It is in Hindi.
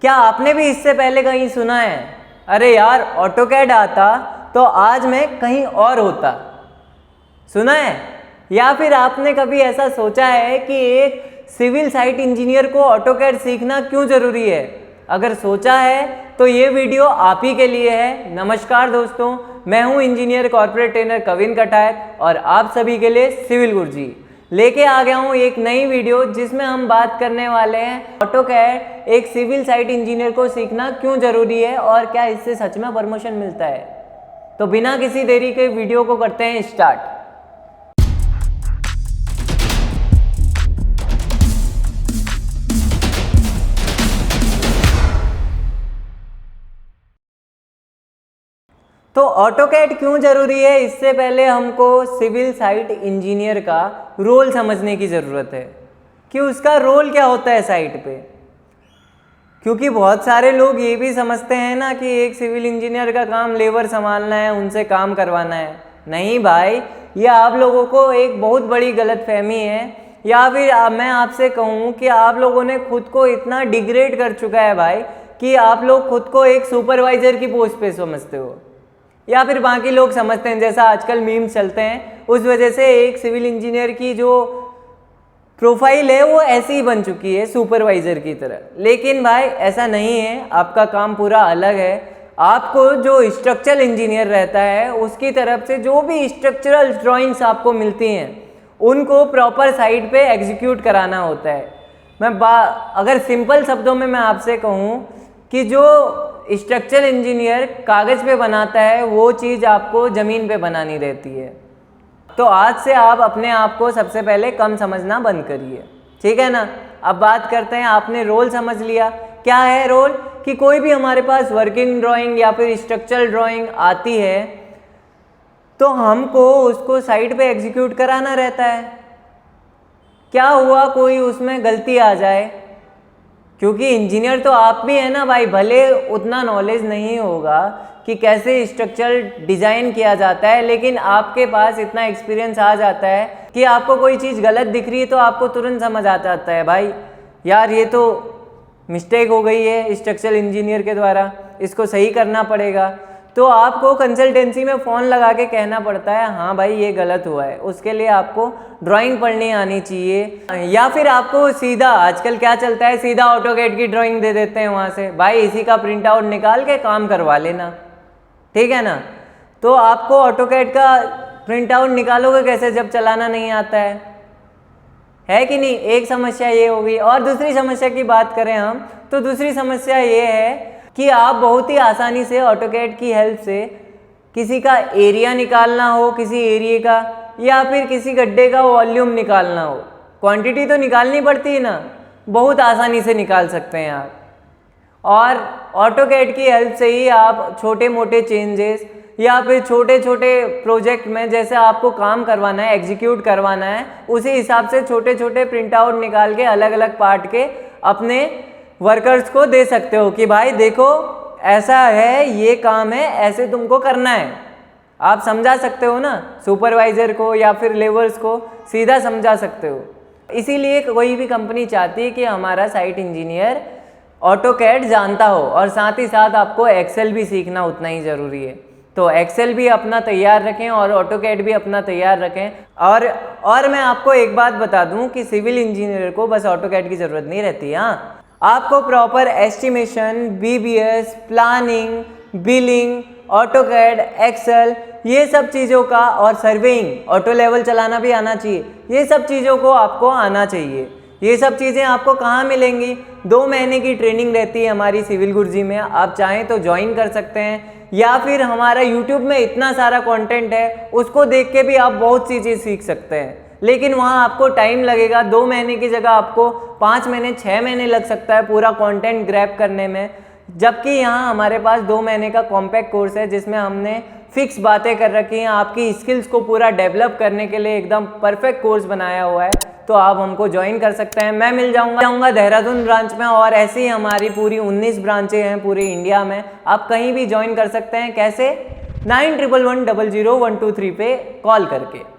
क्या आपने भी इससे पहले कहीं सुना है, अरे यार ऑटोकैड आता तो आज मैं कहीं और होता? सुना है? या फिर आपने कभी ऐसा सोचा है कि एक सिविल साइट इंजीनियर को ऑटोकैड सीखना क्यों ज़रूरी है? अगर सोचा है तो ये वीडियो आप ही के लिए है। नमस्कार दोस्तों, मैं हूँ इंजीनियर कॉर्पोरेट ट्रेनर कविन कटायत और आप सभी के लिए सिविल गुरुजी लेके आ गया हूँ एक नई वीडियो जिसमें हम बात करने वाले हैं ऑटोकैड एक सिविल साइट इंजीनियर को सीखना क्यों ज़रूरी है और क्या इससे सच में प्रमोशन मिलता है। तो बिना किसी देरी के वीडियो को करते हैं स्टार्ट। तो ऑटोकैड क्यों ज़रूरी है, इससे पहले हमको सिविल साइट इंजीनियर का रोल समझने की ज़रूरत है कि उसका रोल क्या होता है साइट पे। क्योंकि बहुत सारे लोग ये भी समझते हैं ना कि एक सिविल इंजीनियर का काम लेबर संभालना है, उनसे काम करवाना है। नहीं भाई, ये आप लोगों को एक बहुत बड़ी गलतफहमी है, या फिर मैं आपसे कहूँ कि आप लोगों ने खुद को इतना डिग्रेड कर चुका है भाई कि आप लोग खुद को एक सुपरवाइज़र की पोस्ट पे समझते हो, या फिर बाकी लोग समझते हैं जैसा आजकल मीम्स चलते हैं, उस वजह से एक सिविल इंजीनियर की जो प्रोफाइल है वो ऐसी ही बन चुकी है सुपरवाइज़र की तरह। लेकिन भाई ऐसा नहीं है, आपका काम पूरा अलग है। आपको जो स्ट्रक्चरल इंजीनियर रहता है उसकी तरफ से जो भी स्ट्रक्चरल ड्राइंग्स आपको मिलती हैं उनको प्रॉपर साइट पे एग्जीक्यूट कराना होता है। अगर सिंपल शब्दों में मैं आपसे कहूँ कि जो स्ट्रक्चरल इंजीनियर कागज़ पे बनाता है वो चीज़ आपको ज़मीन पे बनानी रहती है। तो आज से आप अपने आप को सबसे पहले कम समझना बंद करिए, ठीक है ना। अब बात करते हैं, आपने रोल समझ लिया। क्या है रोल? कि कोई भी हमारे पास वर्किंग ड्राइंग या फिर स्ट्रक्चरल ड्राइंग आती है तो हमको उसको साइट पे एग्जीक्यूट कराना रहता है। क्या हुआ कोई उसमें गलती आ जाए, क्योंकि इंजीनियर तो आप भी है ना भाई, भले उतना नॉलेज नहीं होगा कि कैसे स्ट्रक्चर डिज़ाइन किया जाता है, लेकिन आपके पास इतना एक्सपीरियंस आ जाता है कि आपको कोई चीज़ गलत दिख रही है तो आपको तुरंत समझ आ जाता है भाई यार ये तो मिस्टेक हो गई है स्ट्रक्चरल इंजीनियर के द्वारा, इसको सही करना पड़ेगा। तो आपको कंसल्टेंसी में फ़ोन लगा के कहना पड़ता है हाँ भाई ये गलत हुआ है। उसके लिए आपको ड्राइंग पढ़नी आनी चाहिए, या फिर आपको सीधा आजकल क्या चलता है, सीधा ऑटोकैड की ड्राइंग दे देते हैं वहाँ से, भाई इसी का प्रिंट आउट निकाल के काम करवा लेना, ठीक है ना। तो आपको ऑटोकैड का प्रिंट आउट निकालोगे कैसे जब चलाना नहीं आता है कि नहीं। एक समस्या ये होगी। और दूसरी समस्या की बात करें हम तो दूसरी समस्या ये है कि आप बहुत ही आसानी से ऑटोकैड की हेल्प से किसी का एरिया निकालना हो, किसी एरिया का या फिर किसी गड्ढे का वॉल्यूम निकालना हो, क्वांटिटी तो निकालनी पड़ती है ना, बहुत आसानी से निकाल सकते हैं आप। और ऑटोकैड की हेल्प से ही आप छोटे मोटे चेंजेस या फिर छोटे छोटे प्रोजेक्ट में जैसे आपको काम करवाना है, एग्जीक्यूट करवाना है, उसी हिसाब से छोटे छोटे प्रिंट आउट निकाल के अलग अलग पार्ट के अपने वर्कर्स को दे सकते हो कि भाई देखो ऐसा है, ये काम है, ऐसे तुमको करना है। आप समझा सकते हो ना सुपरवाइज़र को या फिर लेबर्स को, सीधा समझा सकते हो। इसीलिए कोई भी कंपनी चाहती है कि हमारा साइट इंजीनियर ऑटोकैड जानता हो, और साथ ही साथ आपको एक्सेल भी सीखना उतना ही ज़रूरी है। तो एक्सेल भी अपना तैयार रखें और ऑटोकैड भी अपना तैयार रखें। और मैं आपको एक बात बता दूं कि सिविल इंजीनियर को बस ऑटोकैड की ज़रूरत नहीं रहती। हाँ, आपको proper estimation, BBS, planning, billing, AutoCAD, Excel, ये सब चीज़ों का, और सर्वेइंग, ऑटो लेवल चलाना भी आना चाहिए। ये सब चीज़ों को आपको आना चाहिए। ये सब चीज़ें आपको कहाँ मिलेंगी? 2 महीने की ट्रेनिंग रहती है हमारी सिविल गुरुजी में। आप चाहें तो ज्वाइन कर सकते हैं, या फिर हमारा यूट्यूब में इतना सारा कंटेंट है उसको देख के भी आप बहुत सी चीज़ सीख सकते हैं। लेकिन वहाँ आपको टाइम लगेगा, 2 महीने की जगह आपको 5 महीने 6 महीने लग सकता है पूरा कंटेंट ग्रैब करने में। जबकि यहाँ हमारे पास 2 महीने का कॉम्पैक्ट कोर्स है जिसमें हमने फिक्स बातें कर रखी हैं, आपकी स्किल्स को पूरा डेवलप करने के लिए एकदम परफेक्ट कोर्स बनाया हुआ है। तो आप हमको ज्वाइन कर सकते हैं। मैं मिल जाऊंगा देहरादून ब्रांच में, और ऐसी ही हमारी पूरी 19 ब्रांचें हैं पूरे इंडिया में। आप कहीं भी ज्वाइन कर सकते हैं। कैसे? 9111000123 पे कॉल करके।